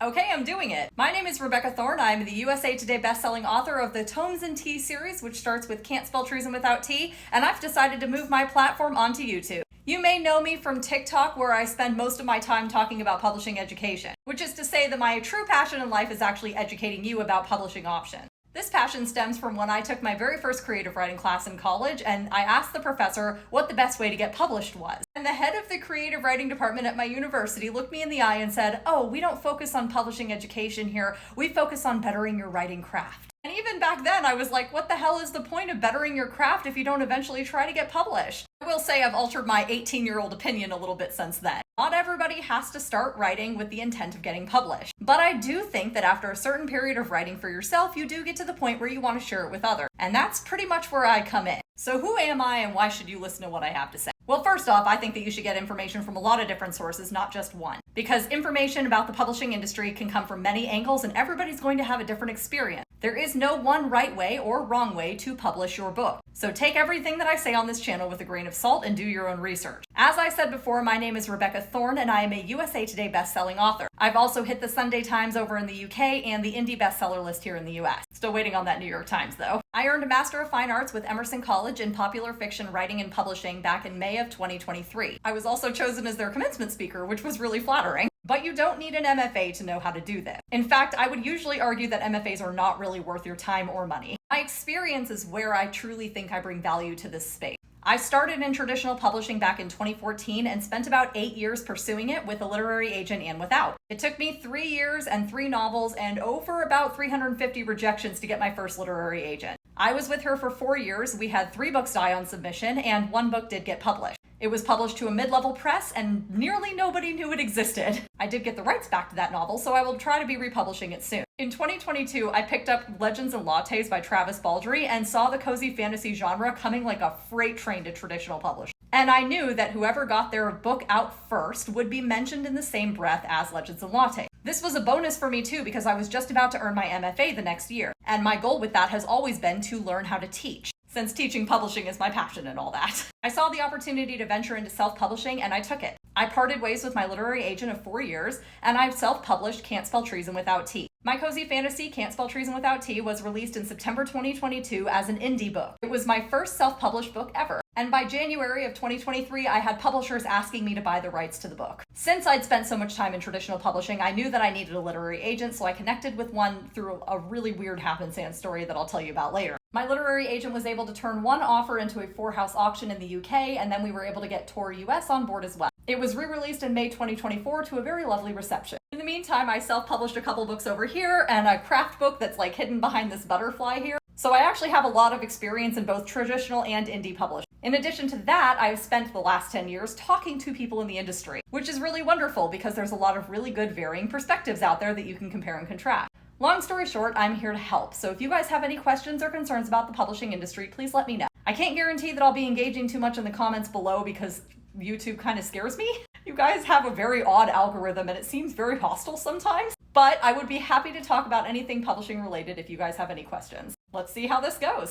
Okay, I'm doing it. My name is Rebecca Thorne. I'm the USA Today bestselling author of the Tomes and Tea series, which starts with Can't Spell Treason Without Tea, and I've decided to move my platform onto YouTube. You may know me from TikTok, where I spend most of my time talking about publishing education, which is to say that my true passion in life is actually educating you about publishing options. This passion stems from when I took my very first creative writing class in college, and I asked the professor what the best way to get published was. And the head of the creative writing department at my university looked me in the eye and said, "Oh, we don't focus on publishing education here. We focus on bettering your writing craft." And even back then, I was like, what the hell is the point of bettering your craft if you don't eventually try to get published? I will say I've altered my 18-year-old opinion a little bit since then. Not everybody has to start writing with the intent of getting published. But I do think that after a certain period of writing for yourself, you do get to the point where you want to share it with others. And that's pretty much where I come in. So who am I and why should you listen to what I have to say? Well, first off, I think that you should get information from a lot of different sources, not just one. Because information about the publishing industry can come from many angles and everybody's going to have a different experience. There is no one right way or wrong way to publish your book. So take everything that I say on this channel with a grain of salt and do your own research. As I said before, my name is Rebecca Thorne and I am a USA Today bestselling author. I've also hit the Sunday Times over in the UK and the indie bestseller list here in the US. Still waiting on that New York Times though. I earned a Master of Fine Arts with Emerson College in Popular Fiction Writing and Publishing back in May of 2023. I was also chosen as their commencement speaker, which was really flattering. But you don't need an MFA to know how to do this. In fact, I would usually argue that MFAs are not really worth your time or money. My experience is where I truly think I bring value to this space. I started in traditional publishing back in 2014 and spent about 8 years pursuing it with a literary agent and without. It took me 3 years and 3 novels and over about 350 rejections to get my first literary agent. I was with her for 4 years, we had 3 books die on submission, and 1 book did get published. It was published to a mid-level press and nearly nobody knew it existed. I did get the rights back to that novel, so I will try to be republishing it soon. In 2022, I picked up Legends and Lattes by Travis Baldree and saw the cozy fantasy genre coming like a freight train to traditional publishing. And I knew that whoever got their book out first would be mentioned in the same breath as Legends and Lattes. This was a bonus for me too because I was just about to earn my MFA the next year, and my goal with that has always been to learn how to teach, since teaching publishing is my passion and all that. I saw the opportunity to venture into self-publishing and I took it. I parted ways with my literary agent of 4 years, and I've self-published Can't Spell Treason Without Tea. My cozy fantasy, Can't Spell Treason Without Tea, was released in September 2022 as an indie book. It was my first self-published book ever. And by January of 2023, I had publishers asking me to buy the rights to the book. Since I'd spent so much time in traditional publishing, I knew that I needed a literary agent, so I connected with one through a really weird happenstance story that I'll tell you about later. My literary agent was able to turn one offer into a 4-house auction in the UK, and then we were able to get Tor US on board as well. It was re-released in May 2024 to a very lovely reception. In the meantime, I self-published a couple books over here and a craft book that's like hidden behind this butterfly here. So I actually have a lot of experience in both traditional and indie publishing. In addition to that, I've spent the last 10 years talking to people in the industry, which is really wonderful because there's a lot of really good varying perspectives out there that you can compare and contrast. Long story short, I'm here to help. So if you guys have any questions or concerns about the publishing industry, please let me know. I can't guarantee that I'll be engaging too much in the comments below because YouTube kind of scares me. You guys have a very odd algorithm and it seems very hostile sometimes, but I would be happy to talk about anything publishing related if you guys have any questions. Let's see how this goes.